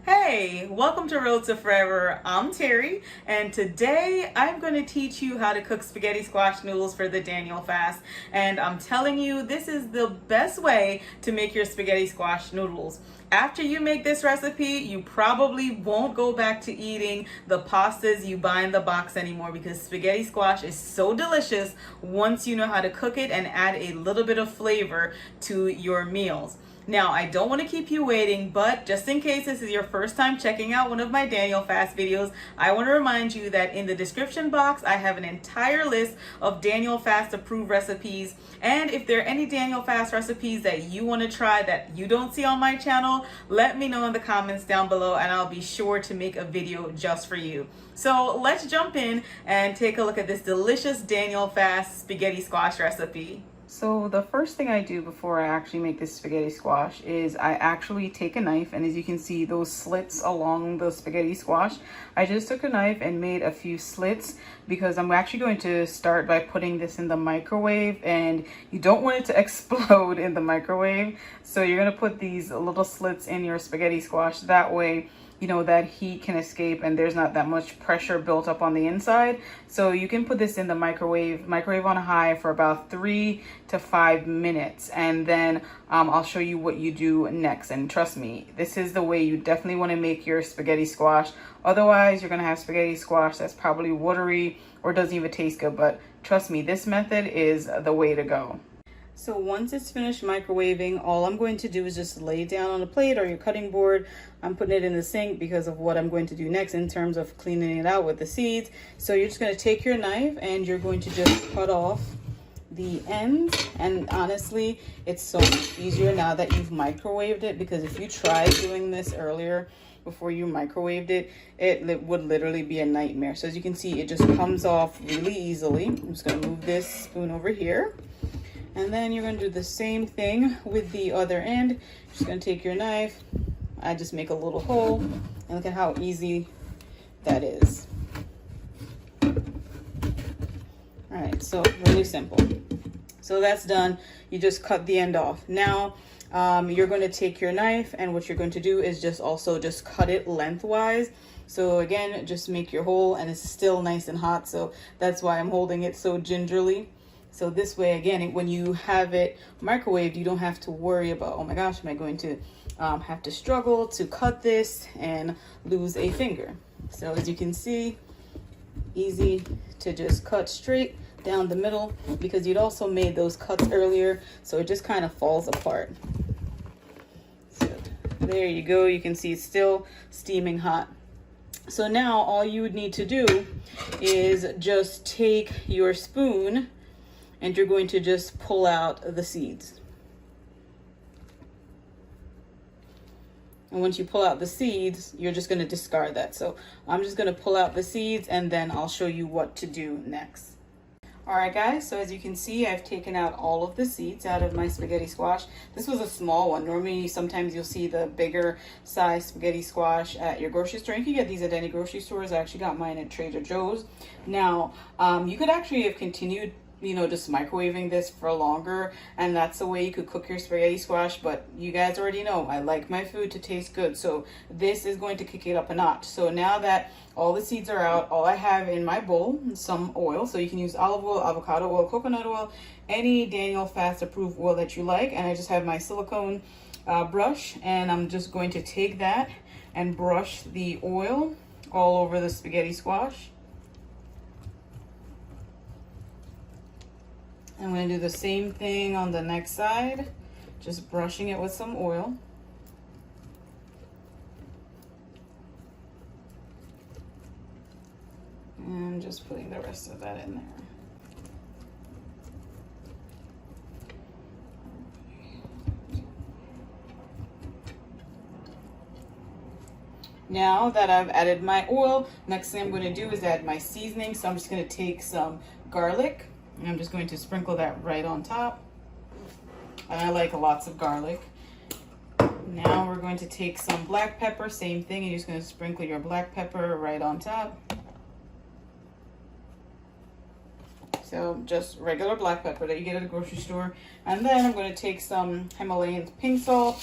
Hey, welcome to Road to Forever. I'm Terry, and today I'm going to teach you how to cook spaghetti squash noodles for the Daniel fast. And I'm telling you, this is the best way to make your spaghetti squash noodles. After you make this recipe, you probably won't go back to eating the pastas you buy in the box anymore, because spaghetti squash is so delicious once you know how to cook it and add a little bit of flavor to your meals. Now, I don't want to keep you waiting, but just in case this is your first time checking out one of my Daniel Fast videos, I want to remind you that in the description box, I have an entire list of Daniel Fast approved recipes. And if there are any Daniel Fast recipes that you want to try that you don't see on my channel, let me know in the comments down below and I'll be sure to make a video just for you. So let's jump in and take a look at this delicious Daniel Fast spaghetti squash recipe. So the first thing I do before I actually make this spaghetti squash is I actually take a knife, and as you can see those slits along the spaghetti squash, I just took a knife and made a few slits because I'm actually going to start by putting this in the microwave, and you don't want it to explode in the microwave. So you're going to put these little slits in your spaghetti squash, that way you know that heat can escape and there's not that much pressure built up on the inside. So you can put this in the microwave on high for about 3 to 5 minutes, and then I'll show you what you do next. And trust me, this is the way you definitely want to make your spaghetti squash. Otherwise you're gonna have spaghetti squash that's probably watery or doesn't even taste good, but trust me, this method is the way to go. So once it's finished microwaving, all I'm going to do is just lay it down on a plate or your cutting board. I'm putting it in the sink because of what I'm going to do next in terms of cleaning it out with the seeds. So you're just going to take your knife and you're going to just cut off the ends. And honestly, it's so much easier now that you've microwaved it, because if you tried doing this earlier before you microwaved it, it would literally be a nightmare. So as you can see, it just comes off really easily. I'm just going to move this spoon over here. And then you're going to do the same thing with the other end. Just going to take your knife. I just make a little hole, and look at how easy that is. All right, so really simple. So that's done. You just cut the end off. Now you're going to take your knife, and what you're going to do is just cut it lengthwise. So again, just make your hole, and it's still nice and hot, so that's why I'm holding it so gingerly. So this way, again, when you have it microwaved, you don't have to worry about, oh my gosh, am I going to have to struggle to cut this and lose a finger. So as you can see, easy to just cut straight down the middle, because you'd also made those cuts earlier, so it just kind of falls apart. So there you go. You can see it's still steaming hot. So now all you would need to do is just take your spoon and you're going to just pull out the seeds. And once you pull out the seeds, you're just going to discard that. So I'm just going to pull out the seeds, and then I'll show you what to do next. All right, guys, so as you can see, I've taken out all of the seeds out of my spaghetti squash. This was a small one. Normally, sometimes you'll see the bigger size spaghetti squash at your grocery store. You can get these at any grocery stores. I actually got mine at Trader Joe's. Now, you could actually have continued just microwaving this for longer, and that's the way you could cook your spaghetti squash, but you guys already know I like my food to taste good, so this is going to kick it up a notch. So now that all the seeds are out, all I have in my bowl is some oil. So you can use olive oil, avocado oil, coconut oil, any Daniel Fast approved oil that you like, and I just have my silicone brush, and I'm just going to take that and brush the oil all over the spaghetti squash. I'm going to do the same thing on the next side, just brushing it with some oil. And just putting the rest of that in there. Now that I've added my oil, next thing I'm going to do is add my seasoning. So I'm just going to take some garlic, and I'm just going to sprinkle that right on top. And I like lots of garlic. Now we're going to take some black pepper, same thing. You're just going to sprinkle your black pepper right on top. So just regular black pepper that you get at the grocery store. And then I'm going to take some Himalayan pink salt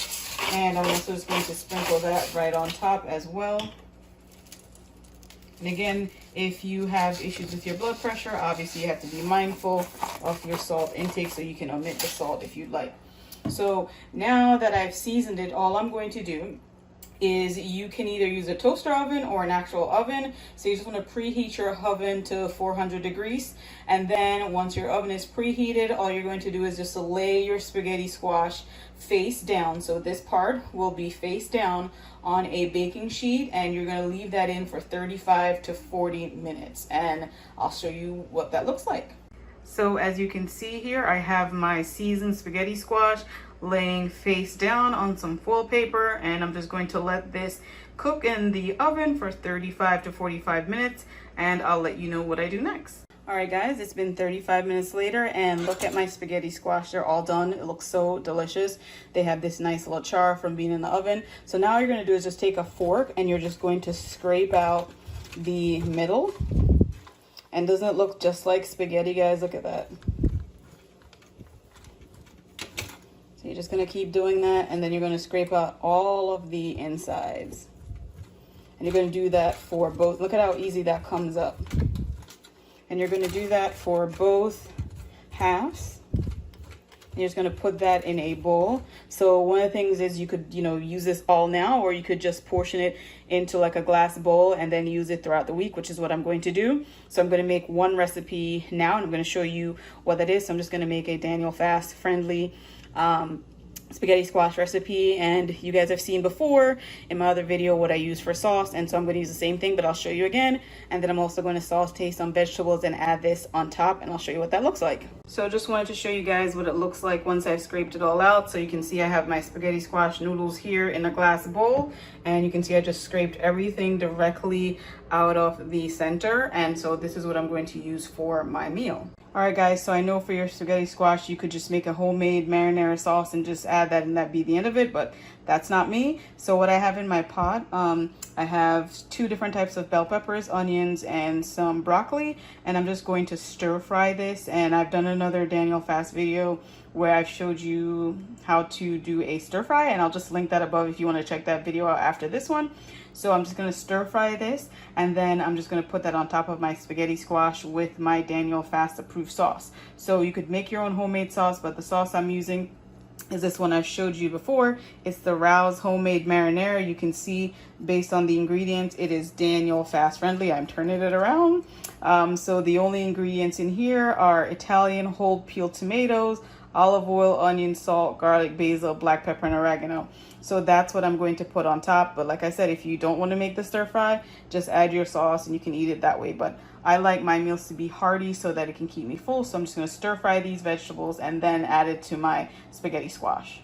And I'm also just going to sprinkle that right on top as well. And again, if you have issues with your blood pressure, obviously you have to be mindful of your salt intake, so you can omit the salt if you'd like. So now that I've seasoned it, all I'm going to do is you can either use a toaster oven or an actual oven. So you just want to preheat your oven to 400 degrees. And then once your oven is preheated, all you're going to do is just lay your spaghetti squash face down. So this part will be face down on a baking sheet, and you're going to leave that in for 35 to 40 minutes. And I'll show you what that looks like. So as you can see here, I have my seasoned spaghetti squash laying face down on some foil paper, and I'm just going to let this cook in the oven for 35 to 45 minutes, and I'll let you know what I do next. All right, guys, it's been 35 minutes later, and look at my spaghetti squash. They're all done. It looks so delicious. They have this nice little char from being in the oven. So now all you're going to do is just take a fork, and you're just going to scrape out the middle. And doesn't it look just like spaghetti, guys? Look at that. So you're just going to keep doing that, and then you're going to scrape out all of the insides. And you're going to do that for both. Look at how easy that comes up. And you're going to do that for both halves. You're just going to put that in a bowl. So one of the things is you could, use this all now, or you could just portion it into like a glass bowl and then use it throughout the week, which is what I'm going to do. So I'm going to make one recipe now, and I'm going to show you what that is. So I'm just going to make a Daniel Fast friendly spaghetti squash recipe, and you guys have seen before in my other video what I use for sauce, and so I'm going to use the same thing, but I'll show you again. And then I'm also going to saute some vegetables and add this on top, and I'll show you what that looks like. So just wanted to show you guys what it looks like once I've scraped it all out. So you can see I have my spaghetti squash noodles here in a glass bowl, and you can see I just scraped everything directly out of the center, and so this is what I'm going to use for my meal. All right, guys, so I know for your spaghetti squash, you could just make a homemade marinara sauce and just add that, and that'd be the end of it, but that's not me. So what I have in my pot, I have 2 different types of bell peppers, onions, and some broccoli, and I'm just going to stir fry this. And I've done another Daniel Fast video where I've showed you how to do a stir fry, and I'll just link that above if you want to check that video out after this one. So I'm just going to stir fry this, and then I'm just going to put that on top of my spaghetti squash with my Daniel Fast approved sauce. So you could make your own homemade sauce, but the sauce I'm using is this one I've showed you before. It's the Rouse homemade marinara. You can see based on the ingredients, it is Daniel Fast friendly. I'm turning it around. So the only ingredients in here are Italian whole peeled tomatoes, olive oil, onion, salt, garlic, basil, black pepper, and oregano. So that's what I'm going to put on top. But like I said, if you don't want to make the stir fry, just add your sauce and you can eat it that way. But I like my meals to be hearty so that it can keep me full. So I'm just going to stir fry these vegetables and then add it to my spaghetti squash.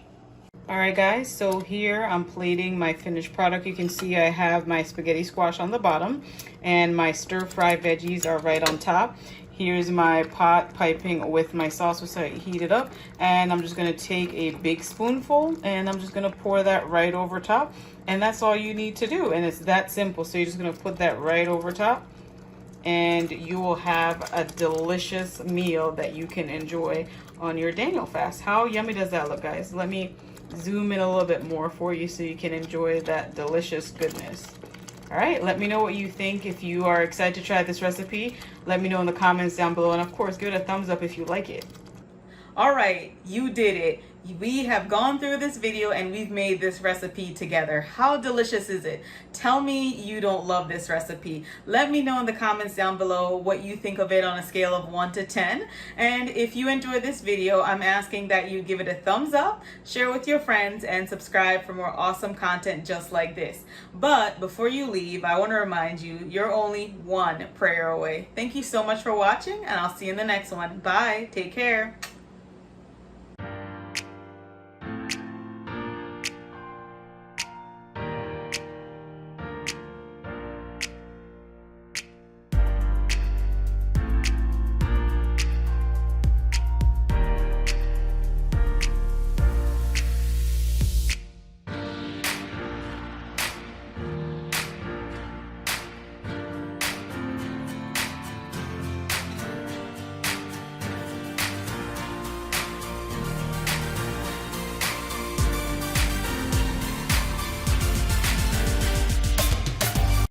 All right, guys, so here I'm plating my finished product. You can see I have my spaghetti squash on the bottom and my stir fry veggies are right on top. Here's my pot piping with my sauce, which I heated up, and I'm just going to take a big spoonful and I'm just going to pour that right over top, and that's all you need to do, and it's that simple. So you're just going to put that right over top, and you will have a delicious meal that you can enjoy on your Daniel Fast. How yummy does that look, guys? Let me zoom in a little bit more for you so you can enjoy that delicious goodness. All right, let me know what you think. If you are excited to try this recipe, let me know in the comments down below. And of course, give it a thumbs up if you like it. All right, you did it. We have gone through this video and we've made this recipe together. How delicious is it? Tell me you don't love this recipe. Let me know in the comments down below what you think of it on a scale of 1 to 10. And if you enjoyed this video, I'm asking that you give it a thumbs up, share with your friends, and subscribe for more awesome content just like this. But before you leave, I want to remind you, you're only one prayer away. Thank you so much for watching, and I'll see you in the next one. Bye. Take care.